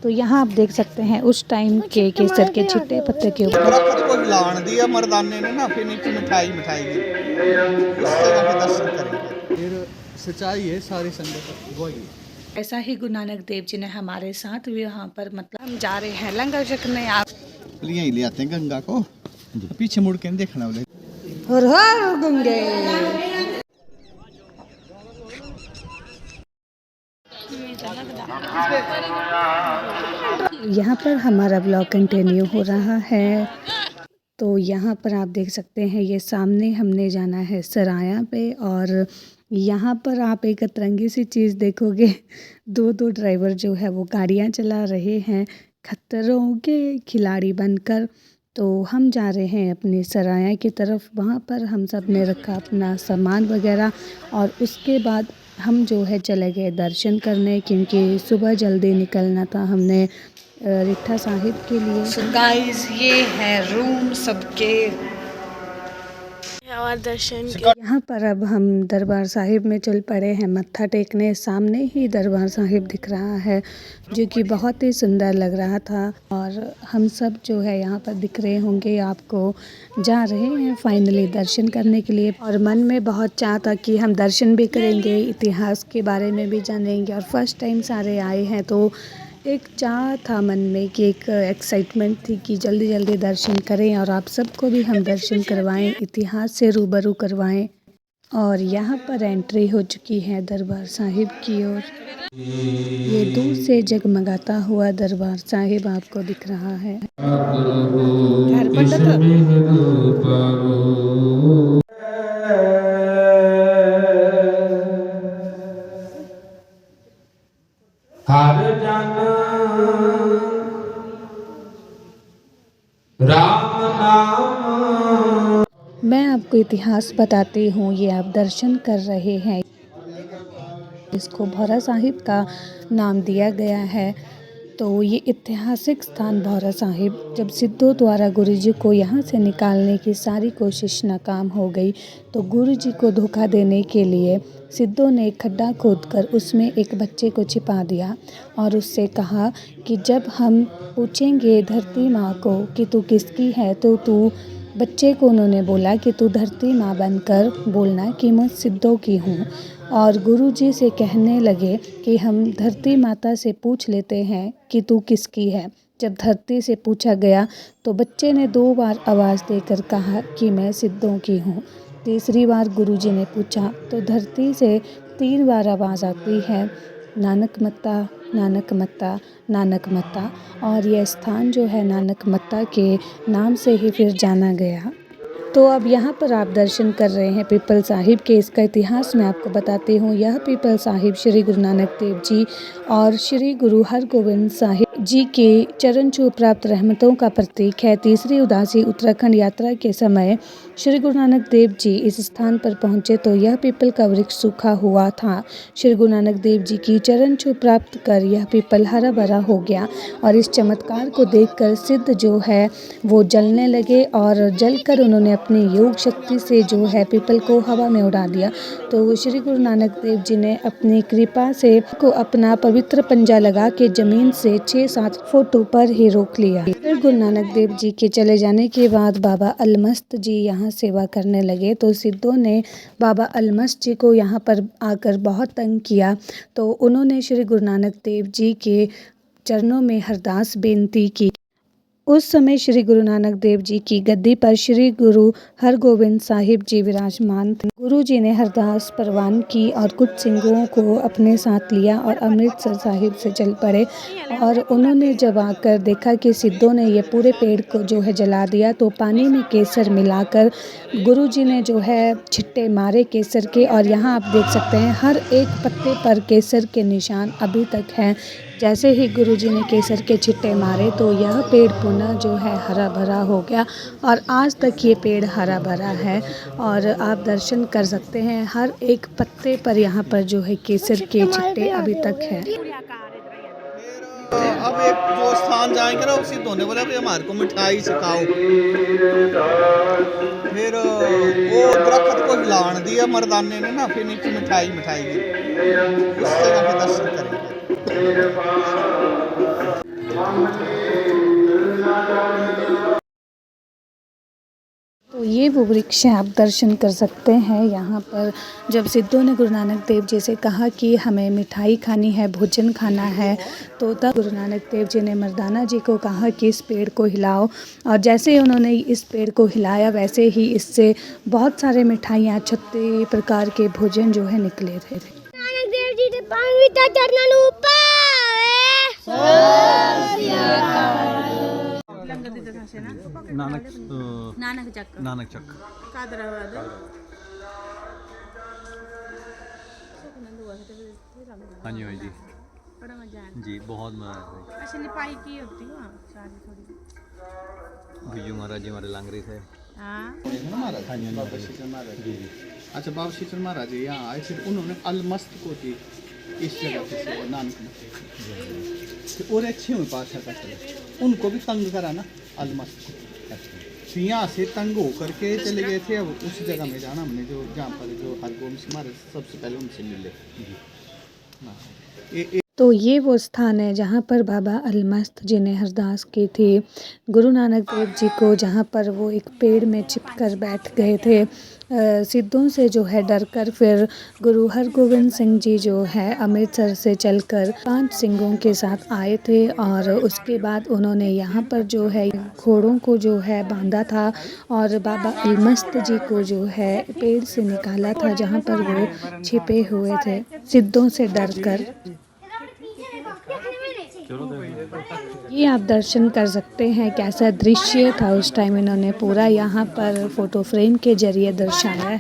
तो यहाँ आप देख सकते हैं उस टाइम के केसर के छिट्टे पत्ते के ऊपर दरख्त को हिलान दिया मर्दाने ने ना, फिर नीचे मिठाई मिठाई गी उस जगह पे दर्शन करेंगे। फिर सच्चाई है सारी संगत वही। ऐसा ही गुरु नानक देव जी ने हमारे साथ भी यहाँ पर मतलब हम जा रहे हैं लंगर छकने। आप यहीं ले आते हैं गंगा को, पीछे मुड़ के नहीं देखना बोले। हर हर गंगे। यहाँ पर हमारा ब्लॉग कंटिन्यू हो रहा है। तो यहाँ पर आप देख सकते हैं ये सामने हमने जाना है सराया पे, और यहाँ पर आप एक अतरंगी सी चीज़ देखोगे, दो ड्राइवर जो है वो गाड़ियाँ चला रहे हैं खतरों के खिलाड़ी बनकर। तो हम जा रहे हैं अपनी सराया की तरफ। वहाँ पर हम सब ने रखा अपना सामान वगैरह, और उसके बाद हम जो है चले गए दर्शन करने, क्योंकि सुबह जल्दी निकलना था हमने रिट्ठा साहिब के लिए। So guys, ये है रूम सबके और दर्शन यहाँ पर अब हम दरबार साहिब में चल पड़े हैं मत्था टेकने। सामने ही दरबार साहिब दिख रहा है जो कि बहुत ही सुंदर लग रहा था, और हम सब जो है यहाँ पर दिख रहे होंगे आपको, जा रहे हैं फाइनली दर्शन करने के लिए। और मन में बहुत चाह था कि हम दर्शन भी करेंगे, इतिहास के बारे में भी जानेंगे, और फर्स्ट टाइम सारे आए हैं तो एक चाह था मन में कि एक एक्साइटमेंट थी कि जल्दी जल्दी दर्शन करें और आप सबको भी हम दर्शन करवाएं, इतिहास से रूबरू करवाएं। और यहाँ पर एंट्री हो चुकी है दरबार साहिब की ओर। ये दूर से जगमगाता हुआ दरबार साहिब आपको दिख रहा है। हर जन राम नाम। मैं आपको इतिहास बताती हूँ। ये आप दर्शन कर रहे हैं, इसको भौरा साहिब का नाम दिया गया है। तो ये ऐतिहासिक स्थान भौरा साहिब, जब सिद्धों द्वारा गुरुजी को यहाँ से निकालने की सारी कोशिश नाकाम हो गई, तो गुरुजी को धोखा देने के लिए सिद्धों ने एक खड्डा खोदकर उसमें एक बच्चे को छिपा दिया, और उससे कहा कि जब हम पूछेंगे धरती माँ को कि तू किसकी है, तो तू, बच्चे को उन्होंने बोला कि तू धरती माँ बनकर बोलना कि मैं सिद्धों की हूँ। और गुरुजी से कहने लगे कि हम धरती माता से पूछ लेते हैं कि तू किसकी है। जब धरती से पूछा गया तो बच्चे ने 2 बार आवाज़ देकर कहा कि मैं सिद्धों की हूँ। तीसरी बार गुरुजी ने पूछा तो धरती से 3 बार आवाज़ आती है, नानक मत्ता, नानक मत्ता, नानक मत्ता। और यह स्थान जो है नानक मत्ता के नाम से ही फिर जाना गया। तो अब यहाँ पर आप दर्शन कर रहे हैं पीपल साहिब के। इसका इतिहास मैं आपको बताती हूँ। यह पीपल साहिब श्री गुरु नानक देव जी और श्री गुरु हरगोविंद साहिब जी के चरण छू प्राप्त रहमतों का प्रतीक है। तीसरी उदासी उत्तराखंड यात्रा के समय श्री गुरु नानक देव जी इस स्थान पर पहुँचे तो यह पीपल का वृक्ष सूखा हुआ था। श्री गुरु नानक देव जी की चरण छू प्राप्त कर यह पीपल हरा भरा हो गया, और इस चमत्कार को देखकर सिद्ध जो है वो जलने लगे, और जलकर उन्होंने अपनी योग शक्ति से जो है पीपल को हवा में उड़ा दिया। तो श्री गुरु नानक देव जी ने अपनी कृपा से को अपना पवित्र पंजा लगा के जमीन से 6-7 फुट ऊपर ही रोक लिया। फिर गुरु नानक देव जी के चले जाने के बाद बाबा अलमस्त जी यहाँ सेवा करने लगे। तो सिद्धों ने बाबा अलमस्त जी को यहाँ पर आकर बहुत तंग किया, तो उन्होंने श्री गुरु नानक देव जी के चरणों में अरदास बेनती की। उस समय श्री गुरु नानक देव जी की गद्दी पर श्री गुरु हरगोविंद साहिब जी विराजमान थे। गुरु जी ने अरदास परवान की और कुछ सिंहों को अपने साथ लिया और अमृतसर साहिब से चल पड़े। और उन्होंने जब आकर देखा कि सिद्धों ने ये पूरे पेड़ को जो है जला दिया, तो पानी में केसर मिलाकर गुरु जी ने जो है छिट्टे मारे केसर के, और यहाँ आप देख सकते हैं हर एक पत्ते पर केसर के निशान अभी तक हैं। जैसे ही गुरुजी ने केसर के छिट्टे मारे तो यह पेड़ पुनः जो है हरा भरा हो गया, और आज तक ये पेड़ हरा भरा है। और आप दर्शन कर सकते हैं हर एक पत्ते पर यहाँ पर जो है केसर के छिट्टे अभी तक हैं। अब एक जो स्थान जाएंगे ना, उसी धोने बोला कि हमारे को मिठाई सिखाओ। फिर वो दरख्त को हिलान दिया मर्दाने ने ना, फिर नीचे मिठाई मिठाई गी उस जगह पे दर्शन करेंगे। तो ये वो वृक्ष है, आप दर्शन कर सकते हैं यहाँ पर। जब सिद्धों ने गुरु नानक देव जी से कहा कि हमें मिठाई खानी है, भोजन खाना है, तो तब गुरु नानक देव जी ने मर्दाना जी को कहा कि इस पेड़ को हिलाओ, और जैसे ही उन्होंने इस पेड़ को हिलाया वैसे ही इससे बहुत सारे मिठाइयाँ, 36 प्रकार के भोजन जो है निकले थे। नानक देव जी ਦੇ ਪਾਵਨ ਵਿਤਾ ਚਰਨਾਂ ਨੂੰ नानक चक हाँ जी जी बड़ा मजा आया। जी बहुत मजा आया। अच्छा लिपाई की होती है वहाँ सारी थोड़ी। बिजू महाराज जी हमारे लांग रहे थे। हाँ बाबा शीतल महाराज जी। अच्छा, बाबा शीतल महाराज जी यहाँ आए थे, उन्होंने अलमस्त को थी इस जगह पे से नानक ने, और अच्छे हुए पास उनको भी तंग करा ना अलमस्त को, तो यहाँ से तंग हो करके चले गए थे। अब उस जगह में जाना हमने, जो जहाँ पर जो हरगोबिंद सिंह महाराज सबसे पहले उनसे मिले। हाँ, तो ये वो स्थान है जहाँ पर बाबा अलमस्त जी ने अरदास की थी गुरु नानक देव जी को, जहाँ पर वो एक पेड़ में चिपकर बैठ गए थे सिद्धों से जो है डर कर। फिर गुरु हरगोबिंद सिंह जी जो है अमृतसर से चलकर 5 सिंहों के साथ आए थे, और उसके बाद उन्होंने यहाँ पर जो है घोड़ों को जो है बांधा था, और बाबा अलमस्त जी को जो है पेड़ से निकाला था जहाँ पर वो छिपे हुए थे सिद्धों से डर कर। ये आप दर्शन कर सकते हैं कैसा दृश्य था उस टाइम, इन्होंने पूरा यहाँ पर फोटो फ्रेम के जरिए दर्शाया है।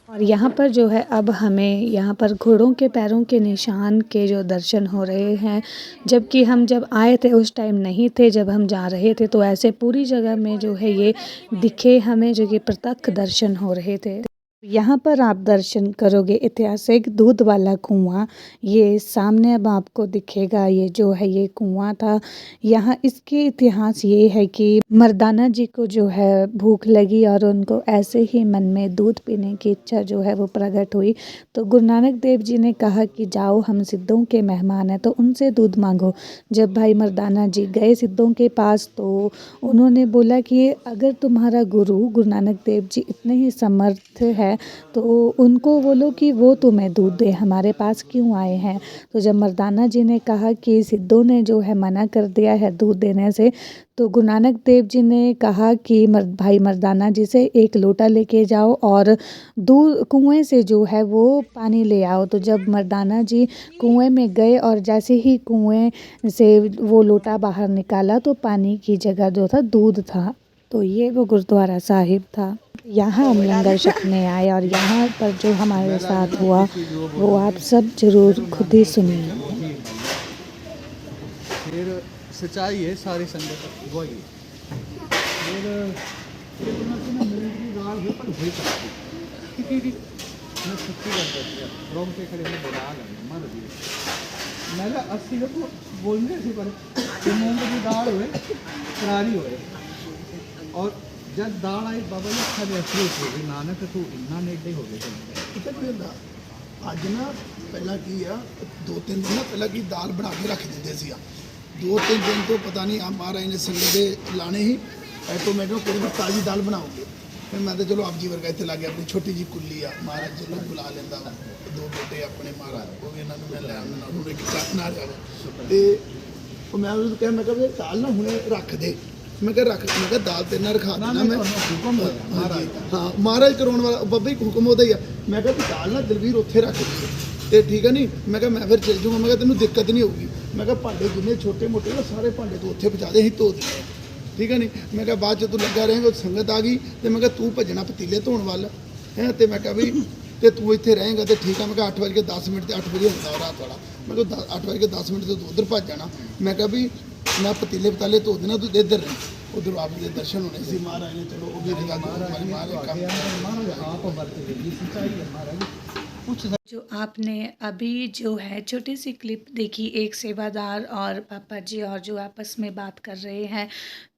और यहाँ पर जो है अब हमें यहाँ पर घोड़ों के पैरों के निशान के जो दर्शन हो रहे हैं, जबकि हम जब आए थे उस टाइम नहीं थे, जब हम जा रहे थे तो ऐसे पूरी जगह में जो है ये दिखे हमें, जो कि प्रत्यक्ष दर्शन हो रहे थे। यहाँ पर आप दर्शन करोगे ऐतिहासिक दूध वाला कुआं, ये सामने अब आपको दिखेगा। ये जो है ये कुआं था। यहाँ इसके इतिहास ये है कि मर्दाना जी को जो है भूख लगी और उनको ऐसे ही मन में दूध पीने की इच्छा जो है वो प्रकट हुई, तो गुरु नानक देव जी ने कहा कि जाओ, हम सिद्धों के मेहमान हैं तो उनसे दूध मांगो। जब भाई मर्दाना जी गए सिद्धों के पास तो उन्होंने बोला कि अगर तुम्हारा गुरु नानक देव जी इतने ही समर्थ है तो उनको बोलो कि वो तुम्हें दूध दे, हमारे पास क्यों आए हैं। तो जब मर्दाना जी ने कहा कि सिद्धों ने जो है मना कर दिया है दूध देने से, तो गुरु नानक देव जी ने कहा कि भाई मर्दाना जी से 1 लोटा लेके जाओ और दूध कुएं से जो है वो पानी ले आओ। तो जब मर्दाना जी कुएं में गए और जैसे ही कुएं से वो लोटा बाहर निकाला तो पानी की जगह जो था दूध था। तो ये वो गुरुद्वारा साहिब था। यहाँ हम लंगर छकने आए और यहाँ पर जो हमारे साथ हुआ वो आप सब जरूर खुद ही सुनिए। फिर सच्चाई है सारी संगत वही। फिर मैं सच्ची बात करती हूँ, रोम के खड़े में बोला मर दी मैं 80 लोग बोलने से पर मूंग की दाल हुए करारी हुए, और जब दाल आई बाबा जी खा ऐसे हो गए नानक तू इन्ना नेड़े हो गए। ਪਤਾ ਕੀ ਹੁੰਦਾ ਅੱਜ ਨਾ ਪਹਿਲਾਂ ਕੀ ਆ 2-3 ਦਿਨ ਨਾ ਪਹਿਲਾਂ ਕੀ ਦਾਲ ਬਣਾ ਕੇ ਰੱਖ ਦਿੰਦੇ ਸੀ ਆ 2-3 ਦਿਨ ਤੋਂ ਪਤਾ ਨਹੀਂ ਆ ਮਹਾਰਾਜ ਨੇ ਸੰਗਤ ਦੇ ਲਾਣੇ ਹੀ ਆਟੋਮੈਟਿਕ ਕੋਈ ਤਾਜ਼ੀ ਦਾਲ ਬਣਾਓਗੇ। ਫਿਰ ਮੈਂ ਤਾਂ ਚਲੋ ਆਪ ਜੀ ਵਰਗਾ ਇੱਥੇ ਲੱਗ ਗਿਆ, ਆਪਣੀ ਛੋਟੀ ਜੀ ਕੁੱਲੀ ਆ ਮਹਾਰਾਜ ਚਲੋ ਬੁਲਾ ਲੈਂਦਾ ਵਾ 2 ਬੇਟੇ ਆਪਣੇ ਮਹਾਰਾਜ ਉਹ ਵੀ ਇਹਨਾਂ ਨੂੰ ਮੈਂ ਲੈ ਆਉਂਦਾ ਉਹਨੂੰ ਇੱਕ ਚੱਕ ਨਾਲ ਜਾਵੇ ਤੇ ਉਹ ਮੈਂ ਉਹਨੂੰ ਕਿਹਾ ਮੈਂ ਕਿਹਾ ਵੀ ਦਾਲ ਨਾ ਹੁਣੇ ਰੱਖ ਦੇ। मैं क्या रख मैं क्या दाल तेरे नाल रखा देना मैं हाँ महाराज कराने वाला बाबा जी हुक्म होता ही है। मैं क्या दाल ना दलवीर उत्थे रख दी तो ठीक है नहीं। मैं क्या मैं फिर चल जाऊँगा, मैं क्या तेनों दिक्कत नहीं होगी। मैं क्या भांडे जिन्ने छोटे मोटे ना सारे भांडे तू उत्थे पहुँचा दे असीं धो देंगे, ठीक है नहीं। मैं क्या बाद तू लगा रहेगा संगत आ गई तो मैं क्या तू भजना पतीले धोने वाल है तो मैं क्या भी तो तू इतने रहेगा तो ठीक है। मैं 8:10 8 बजे होता रात वाला, मैं 8:10 तो उधर भज जाना। मैं क्या भी मैं पतीले पताले धो देना, तू इधर रही उधर आप के दर्शन होने से महाराज ने चलो वो भी महाराज आप वर्त गई सच्चाई है महाराज। कुछ जो आपने अभी जो है छोटी सी क्लिप देखी एक सेवादार और पापा जी और जो आपस में बात कर रहे हैं,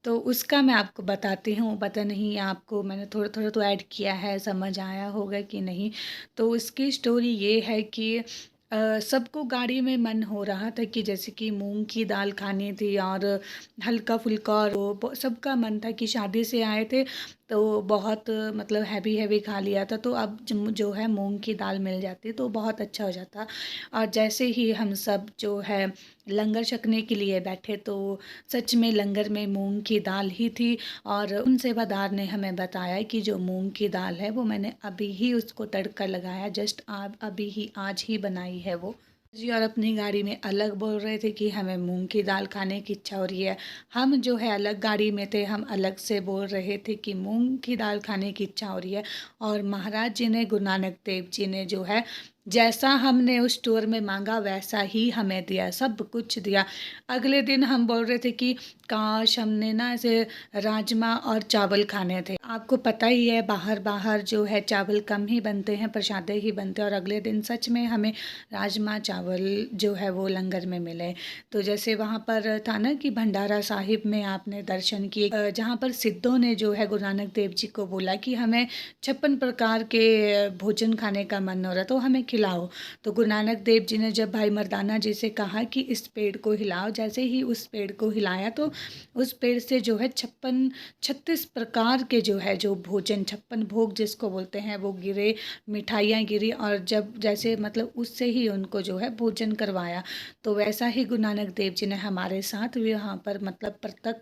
तो उसका मैं आपको बताती हूँ। पता नहीं आपको मैंने थोड़ा थोड़ा तो ऐड किया है, समझ आया होगा कि नहीं। तो उसकी स्टोरी ये है कि सबको गाड़ी में मन हो रहा था कि जैसे कि मूंग की दाल खानी थी और हल्का फुल्का, और सबका मन था कि शादी से आए थे तो बहुत मतलब हैवी हैवी खा लिया था, तो अब जो है मूंग की दाल मिल जाती तो बहुत अच्छा हो जाता। और जैसे ही हम सब जो है लंगर छकने के लिए बैठे तो सच में लंगर में मूंग की दाल ही थी। और उन सेवादार ने हमें बताया कि जो मूंग की दाल है वो मैंने अभी ही उसको तड़का लगाया, जस्ट अभी ही आज ही बनाई है वो जी। और अपनी गाड़ी में अलग बोल रहे थे कि हमें मूंग की दाल खाने की इच्छा हो रही है। हम जो है अलग गाड़ी में थे, हम अलग से बोल रहे थे कि मूंग की दाल खाने की इच्छा हो रही है। और महाराज जी ने, गुरु नानक देव जी ने जो है जैसा हमने उस स्टोर में मांगा वैसा ही हमें दिया, सब कुछ दिया। अगले दिन हम बोल रहे थे कि काश हमने ना ऐसे राजमा और चावल खाने थे। आपको पता ही है बाहर बाहर जो है चावल कम ही बनते हैं, प्रसादे ही बनते हैं। और अगले दिन सच में हमें राजमा चावल जो है वो लंगर में मिले। तो जैसे वहाँ पर था ना कि भंडारा साहिब में आपने दर्शन किए, जहाँ पर सिद्धों ने जो है गुरु नानक देव जी को बोला कि हमें 56 प्रकार के भोजन खाने का मन हो रहा, तो हमें खिलाओ। तो गुरु नानक देव जी ने जब भाई मर्दाना जी से कहा कि इस पेड़ को हिलाओ, जैसे ही उस पेड़ को हिलाया तो उस पेड़ से जो है 36 प्रकार के जो है जो भोजन, 56 भोग जिसको बोलते हैं, वो गिरे, मिठाइयाँ गिरी। और जब जैसे मतलब उससे ही उनको जो है भोजन करवाया। तो वैसा ही गुरु नानक देव जी ने हमारे साथ भी यहाँ पर मतलब प्रत्यक्ष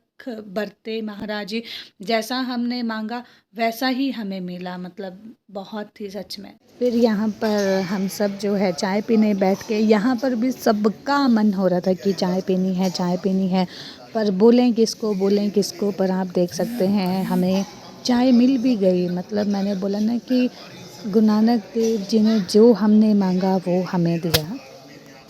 बरते महाराज जी, जैसा हमने मांगा वैसा ही हमें मिला, मतलब बहुत ही सच में। फिर यहाँ पर हम सब जो है चाय पीने बैठ के, यहाँ पर भी सबका मन हो रहा था कि चाय पीनी है, चाय पीनी है, पर बोलें किसको। पर आप देख सकते हैं हमें चाय मिल भी गई। मतलब मैंने बोला ना कि गुरु नानक देव जी ने जो हमने मांगा वो हमें दिया।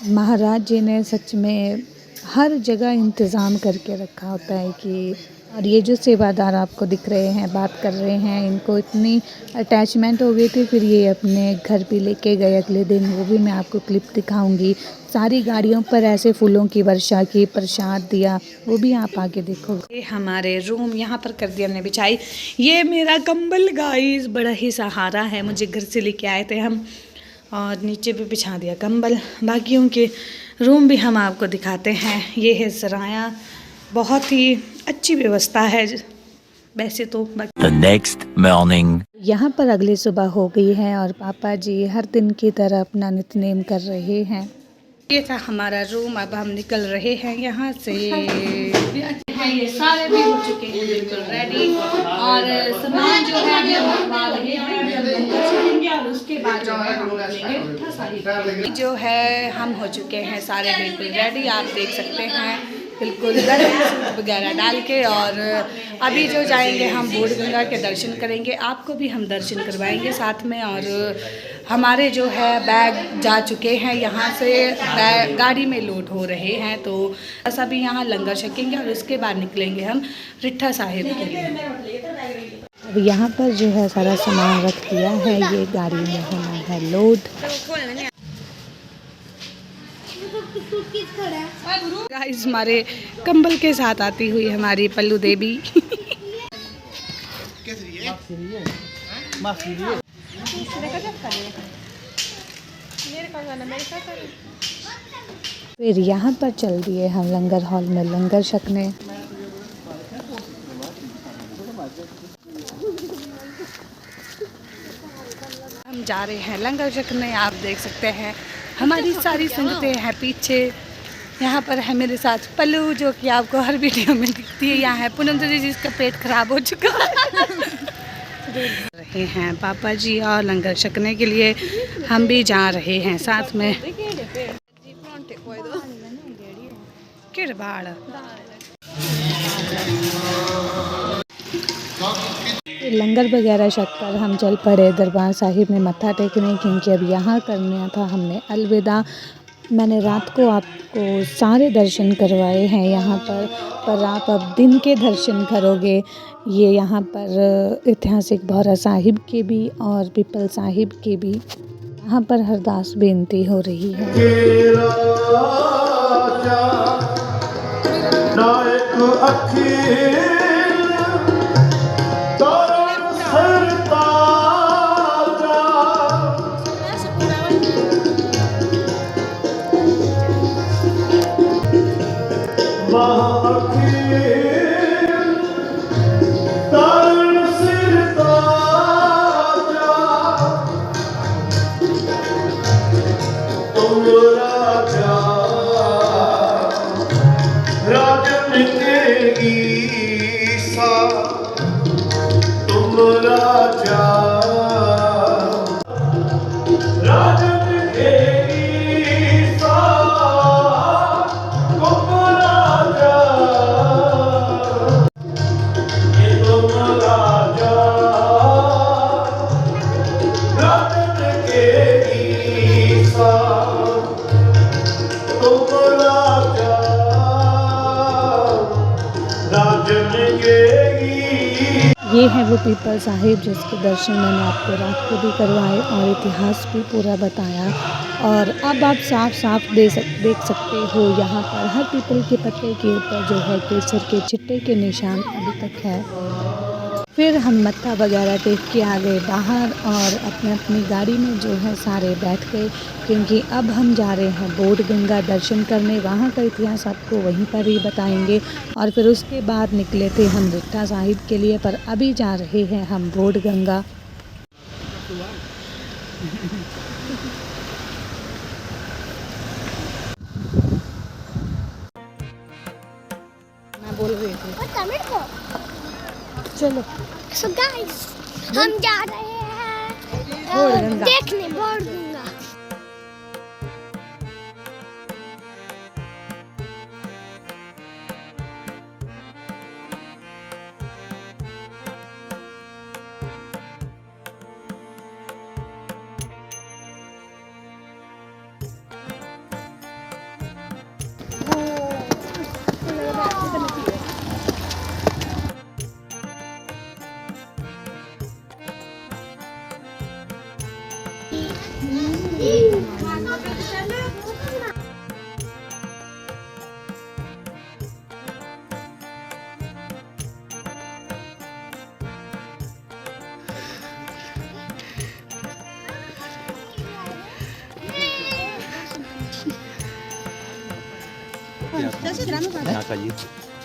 महाराज जी ने सच में हर जगह इंतज़ाम करके रखा होता है कि। और ये जो सेवादार आपको दिख रहे हैं, बात कर रहे हैं, इनको इतनी अटैचमेंट हो गई थी, फिर ये अपने घर भी लेके गए अगले दिन। वो भी मैं आपको क्लिप दिखाऊंगी। सारी गाड़ियों पर ऐसे फूलों की वर्षा की, प्रसाद दिया, वो भी आप आगे देखोगे। ये हमारे रूम यहाँ पर कर दिया हमने बिछाई। ये मेरा कंबल गाइस, बड़ा ही सहारा है, मुझे घर से लेके आए थे हम। और नीचे भी बिछा दिया कंबल। बाकियों के रूम भी हम आपको दिखाते हैं। ये है सराया, बहुत ही अच्छी व्यवस्था है वैसे तो। The next morning. यहाँ पर अगली सुबह हो गई है और पापा जी हर दिन की तरह अपना नित्यनेम कर रहे हैं। ये था हमारा रूम, अब हम निकल रहे हैं यहाँ से। ये सारे भी हो चुके हैं बिल्कुल रेडी, और सामान जो है हम मंगवा रहे हैं और उसके बाद जो है हम लेंगे। जो है हम हो चुके हैं सारे बिल्कुल रेडी, आप देख सकते हैं बिल्कुल सूट वगैरह डाल के। और अभी जो जाएंगे हम बूढ़ गंगा के दर्शन करेंगे, आपको भी हम दर्शन करवाएंगे साथ में। और हमारे जो है बैग जा चुके हैं यहाँ से, बैग गाड़ी में लोड हो रहे हैं। तो बस अभी यहाँ लंगर छकेंगे और उसके बाद निकलेंगे हम रिट्ठा साहिब के लिए। अब यहाँ पर जो है सारा सामान रख दिया है, ये गाड़ी में होना है लोड। गाइस हमारे कंबल के साथ आती हुई हमारी पल्लू देवी। फिर यहाँ पर चल दिए हम लंगर हॉल में लंगर छकने। हम जा रहे हैं लंगर छकने, आप देख सकते हैं हमारी सारी संगतें हैं पीछे। यहाँ पर है मेरे साथ पल्लू, जो कि आपको हर वीडियो में दिखती है। यहाँ है पूनम जी जिसका पेट खराब हो चुका है। रहे हैं पापा जी और लंगर छकने के लिए हम भी जा रहे हैं साथ में। लंगर वगैरह छक कर हम चल पड़े दरबार साहिब में मत्था टेकने, क्योंकि अब यहाँ करना था हमने अलविदा। मैंने रात को आपको सारे दर्शन करवाए हैं यहाँ पर आप अब दिन के दर्शन करोगे। ये यहाँ पर ऐतिहासिक भौरा साहिब के भी और पीपल साहिब के भी। यहाँ पर अरदास बेनती हो रही है। ये है वो पीपल साहिब जिसके दर्शन मैंने आपको रात को भी करवाए और इतिहास भी पूरा बताया। और अब आप साफ साफ देख सकते हो यहाँ पर हर पीपल के पत्ते के ऊपर जो है केसर के चिट्टे के निशान अभी तक है। फिर हम मत्था वगैरह टेक के आ गए बाहर और अपनी गाड़ी में जो है सारे बैठ गए, क्योंकि अब हम जा रहे हैं बोध गंगा दर्शन करने। वहाँ का इतिहास आपको वहीं पर ही बताएंगे। और फिर उसके बाद निकले थे हम रिट्ठा साहिब के लिए, पर अभी जा रहे हैं हम बोध गंगा। मैं बोल रही थी चलो। सो गाइस हम जा रहे हैं देखने बोध गंगा।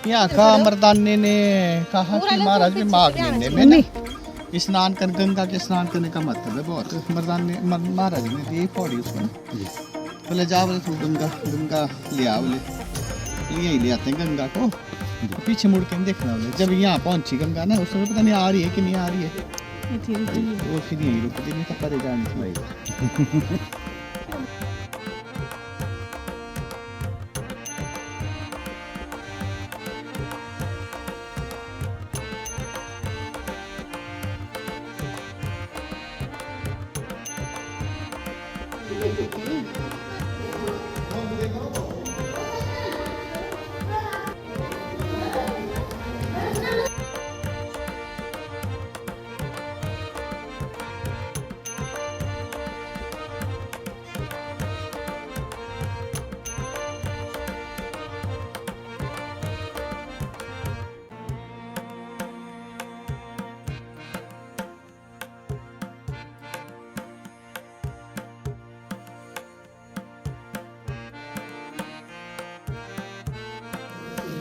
यहाँ का मर्दाने ने कहा कि महाराज भी माघ महीने में ना स्नान कर गंगा के स्नान करने का मतलब है बहुत। मर्दाने महाराज ने दी पौड़ी उसको ना, बोले जा बोले तू गंगा गंगा ले आ, बोले लिए ही ले आते हैं गंगा को, पीछे मुड़ के देखना बोले। जब यहाँ पहुंची गंगा ना, उसमें पता नहीं आ रही है कि नहीं आ रही है, वो फिर यहीं रुक गई, नहीं तो परे जाने थी।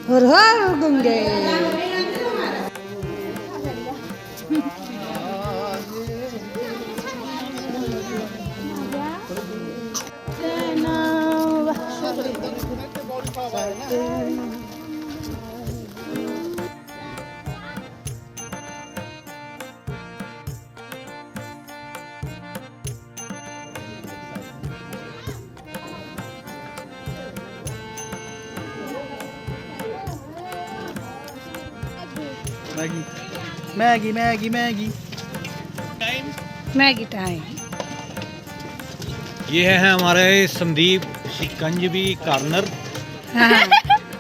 हर हर गंगे। Maggi Maggi Maggi Maggi time. ये है हमारे संदीप शिकंजवी कॉर्नर।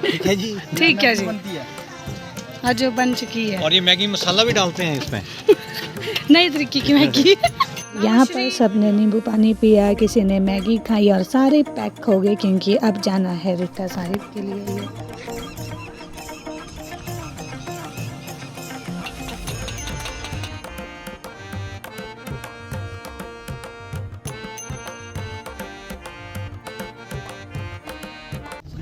ठीक है जी, ठीक है जी, आज जो बन चुकी है। और ये मैगी मसाला भी डालते हैं इसमें। नई तरीके की मैगी। यहाँ पर सबने नींबू पानी पिया, किसी ने मैगी खाई और सारे पैक हो गए क्योंकि अब जाना है रीठा साहिब के लिए।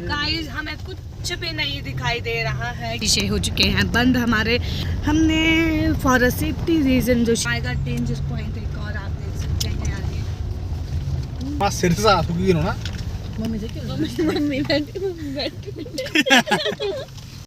गाइस हमें कुछ भी नहीं दिखाई दे रहा है, शीशे हो चुके हैं बंद हमारे। हमने फॉर अ सेफ्टी रीजन जो आएगा डेंजर पॉइंट एक और आप देख सकते हैं आगे। बस सिर साफ होगी ना मम्मी बैठी